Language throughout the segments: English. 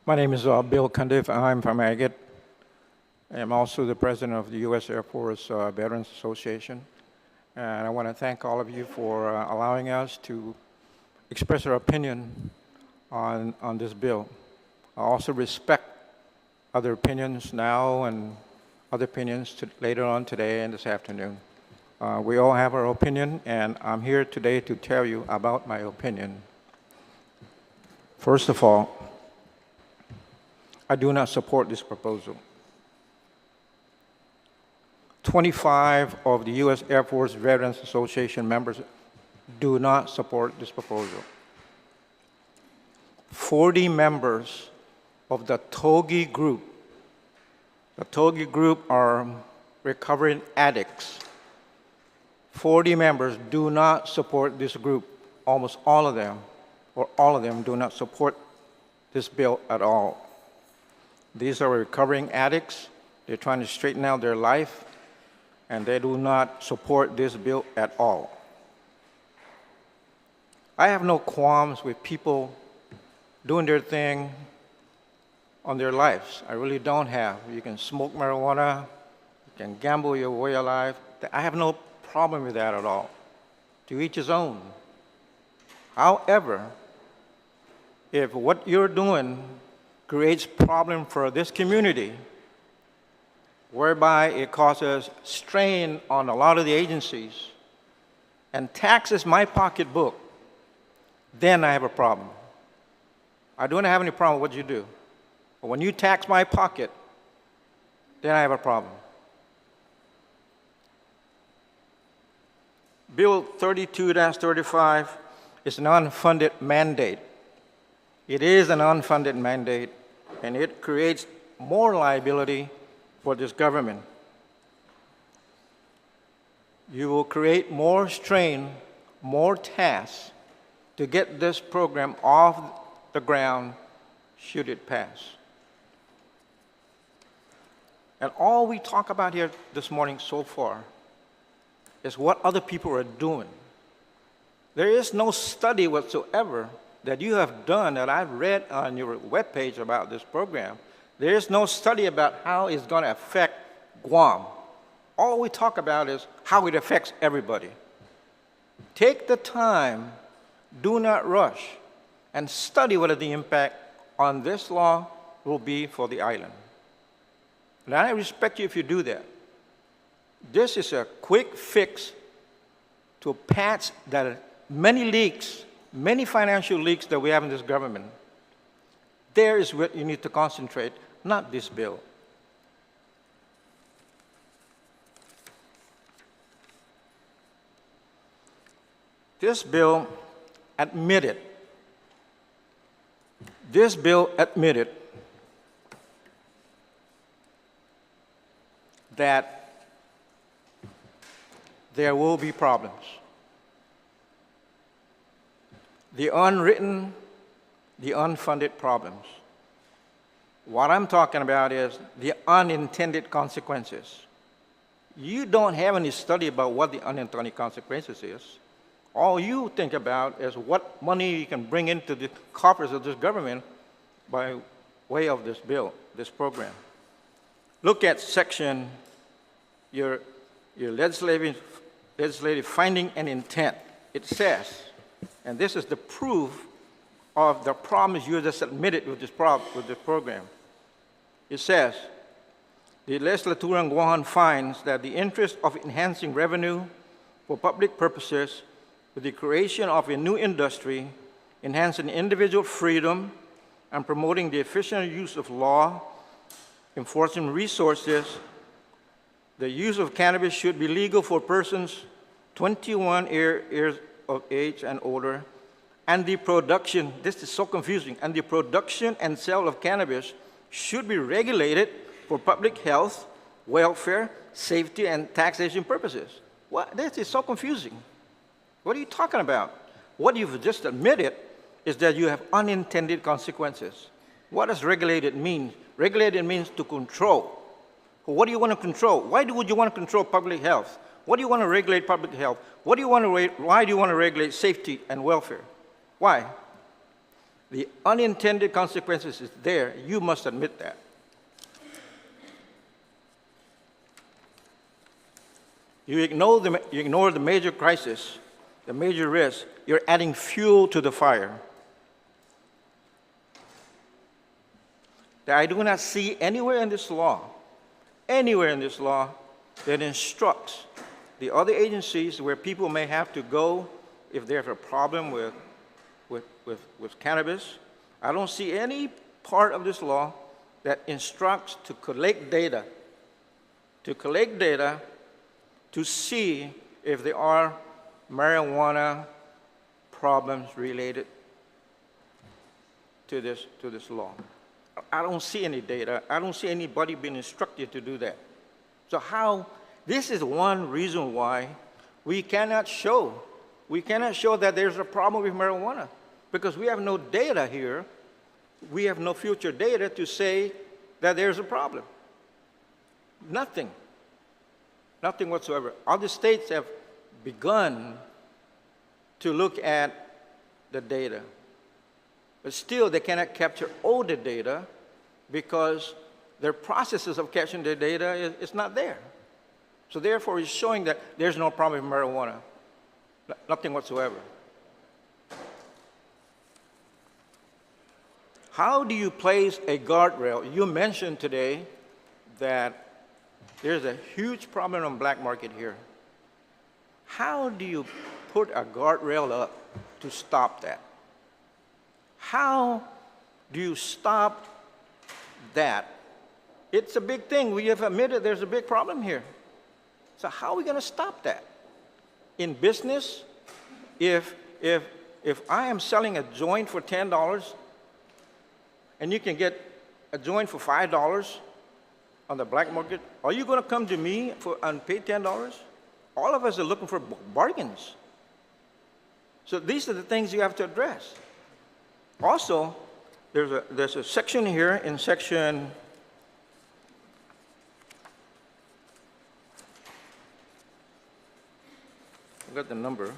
My name is Bill Cundiff. I'm from Agate. I am also the president of the U.S. Air Force Veterans Association. And I want to thank all of you for allowing us to express our opinion on this bill. I also respect other opinions now and other opinions later on today and this afternoon. We all have our opinion, and I'm here today to tell you about my opinion. First of all, I do not support this proposal. 25 of the U.S. Air Force Veterans Association members do not support this proposal. 40 members of the TOGI group, the TOGI group are recovering addicts. 40 members do not support this group. Almost all of them, or all of them, do not support this bill at all. These are recovering addicts. They're trying to straighten out their life, and they do not support this bill at all. I have no qualms with people doing their thing on their lives. I really don't have. You can smoke marijuana, you can gamble your way of life. I have no problem with that at all. To each his own. However, if what you're doing creates problem for this community, whereby it causes strain on a lot of the agencies and taxes my pocketbook, then I have a problem. I don't have any problem with what you do. But when you tax my pocket, then I have a problem. Bill 32-35 is an unfunded mandate. It is an unfunded mandate, and it creates more liability for this government. You will create more strain, more tasks to get this program off the ground should it pass. And all we talk about here this morning so far is what other people are doing. There is no study whatsoever that you have done that I've read on your webpage about this program. There is no study about how it's going to affect Guam. All we talk about is how it affects everybody. Take the time, do not rush, and study what the impact on this law will be for the island. And I respect you if you do that. This is a quick fix to patch that many leaks, many financial leaks that we have in this government. There is where you need to concentrate, not this bill. This bill admitted that there will be problems. The unwritten, the unfunded problems. What I'm talking about is the unintended consequences. You don't have any study about what the unintended consequences is. All you think about is what money you can bring into the coffers of this government by way of this bill, this program. Look at section, your legislative finding and intent. It says, and this is the proof of the problems you just admitted with this program. It says, the legislature in Guam finds that the interest of enhancing revenue for public purposes with the creation of a new industry, enhancing individual freedom, and promoting the efficient use of law, enforcing resources, the use of cannabis should be legal for persons 21 years of age and older, and the production, this is so confusing, and the production and sale of cannabis should be regulated for public health, welfare, safety, and taxation purposes. What? This is so confusing. What are you talking about? What you've just admitted is that you have unintended consequences. What does regulated mean? Regulated means to control. What do you want to control? Why would you want to control public health? What do you want to regulate public health? Why do you want to regulate safety and welfare? Why? The unintended consequences is there. You must admit that. You ignore the major crisis, the major risk. You're adding fuel to the fire. That I do not see anywhere in this law, that instructs the other agencies where people may have to go if they have a problem with cannabis. I don't see any part of this law that instructs to collect data to see if there are marijuana problems related to this law. I don't see any data. I don't see anybody being instructed to do that. So this is one reason why we cannot show that there's a problem with marijuana, because we have no data here. We have no future data to say that there's a problem. Nothing whatsoever. Other states have begun to look at the data, but still they cannot capture all the data because their processes of capturing the data is not there. So therefore, it's showing that there's no problem with marijuana, nothing whatsoever. How do you place a guardrail? You mentioned today that there's a huge problem on the black market here. How do you put a guardrail up to stop that? How do you stop that? It's a big thing. We have admitted there's a big problem here. So how are we going to stop that? In business, if I am selling a joint for $10 and you can get a joint for $5 on the black market, are you going to come to me and pay $10? All of us are looking for bargains. So these are the things you have to address. Also, there's a section here in section I got the number,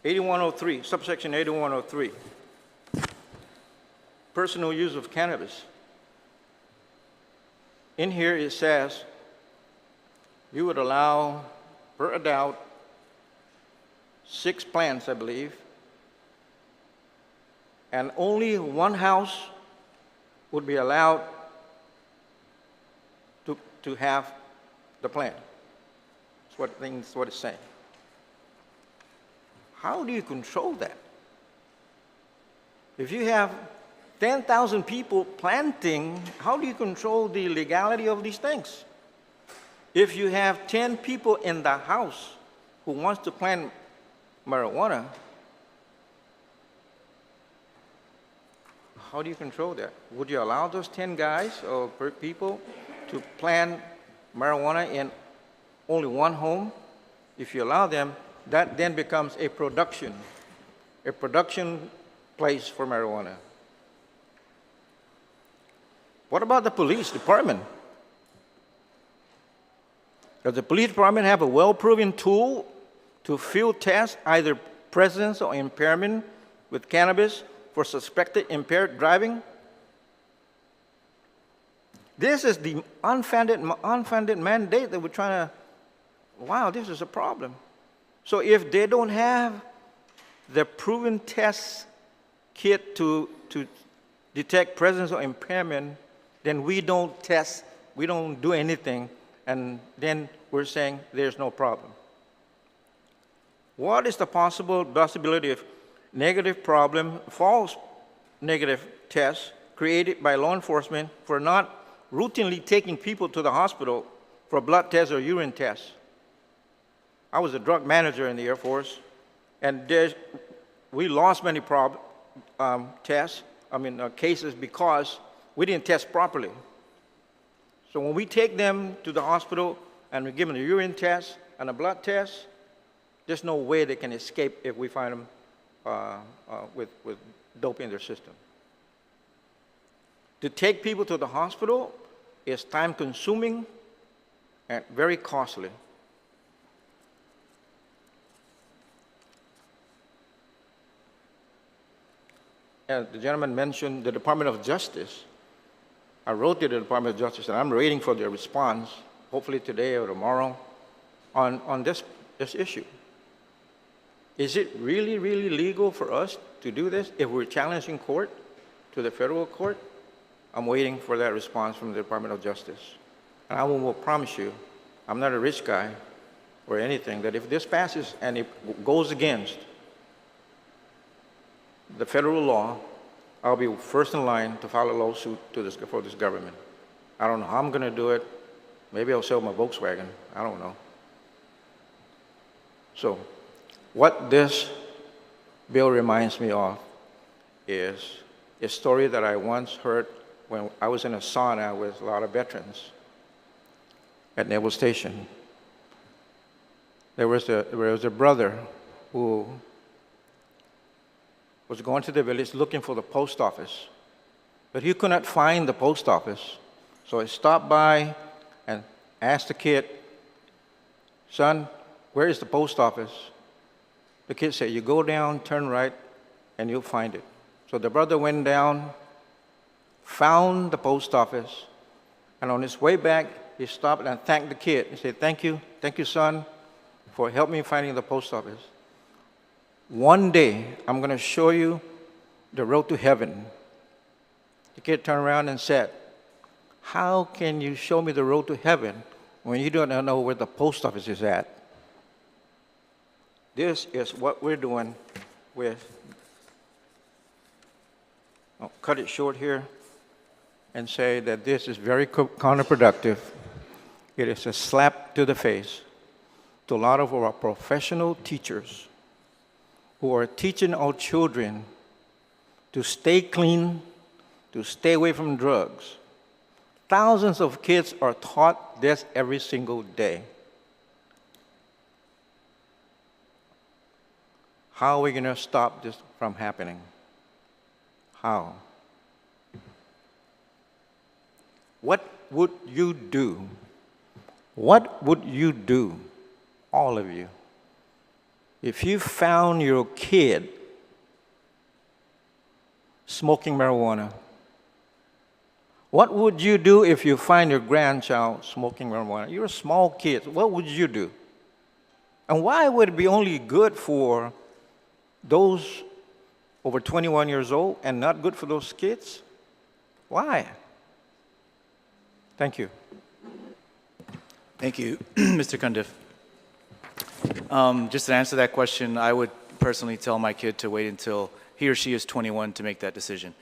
8103, subsection 8103, personal use of cannabis. In here it says you would allow per adult 6 plants, I believe, and only one house would be allowed to have the plant. That's what it's saying. How do you control that? If you have 10,000 people planting, how do you control the legality of these things? If you have 10 people in the house who wants to plant marijuana, how do you control that? Would you allow those 10 guys or people to plant marijuana in only one home? If you allow them, that then becomes a production place for marijuana. What about the police department? Does the police department have a well-proven tool to field test either presence or impairment with cannabis for suspected impaired driving? This is the unfunded mandate that we're trying to, wow, this is a problem. So if they don't have the proven test kit to detect presence or impairment, then we don't test, we don't do anything, and then we're saying there's no problem. What is the possibility of negative problem, false negative tests created by law enforcement for not routinely taking people to the hospital for blood tests or urine tests? I was a drug manager in the Air Force, and we lost many cases because we didn't test properly. So when we take them to the hospital and we give them a urine test and a blood test, there's no way they can escape if we find them with dope in their system. To take people to the hospital is time-consuming and very costly. as the gentleman mentioned, the Department of Justice. I wrote to the Department of Justice, and I'm waiting for their response, hopefully today or tomorrow, on this issue. Is it really, really legal for us to do this if we're challenging court to the federal court? I'm waiting for that response from the Department of Justice. And I will promise you, I'm not a rich guy or anything, that if this passes and it goes against the federal law, I'll be first in line to file a lawsuit for this government. I don't know how I'm going to do it. Maybe I'll sell my Volkswagen. I don't know. So what this bill reminds me of is a story that I once heard when I was in a sauna with a lot of veterans at Naval Station. There was a brother who was going to the village looking for the post office, but he could not find the post office. So he stopped by and asked the kid, "Son, where is the post office?" The kid said, "You go down, turn right, and you'll find it." So the brother went down, found the post office, and on his way back, he stopped and thanked the kid. He said, thank you, son, for helping me finding the post office. One day, I'm going to show you the road to heaven. The kid turned around and said, "How can you show me the road to heaven when you don't know where the post office is at?" This is what we're doing with, I'll cut it short here and say that this is very counterproductive. It is a slap to the face to a lot of our professional teachers who are teaching our children to stay clean, to stay away from drugs. Thousands of kids are taught this every single day. How are we going to stop this from happening? How? What would you do? What would you do, all of you, if you found your kid smoking marijuana? What would you do if you find your grandchild smoking marijuana? You're a small kid. What would you do? And why would it be only good for those over 21 years old and not good for those kids? Why? Thank you. Thank you, Mr. Cundiff. Just to answer that question, I would personally tell my kid to wait until he or she is 21 to make that decision.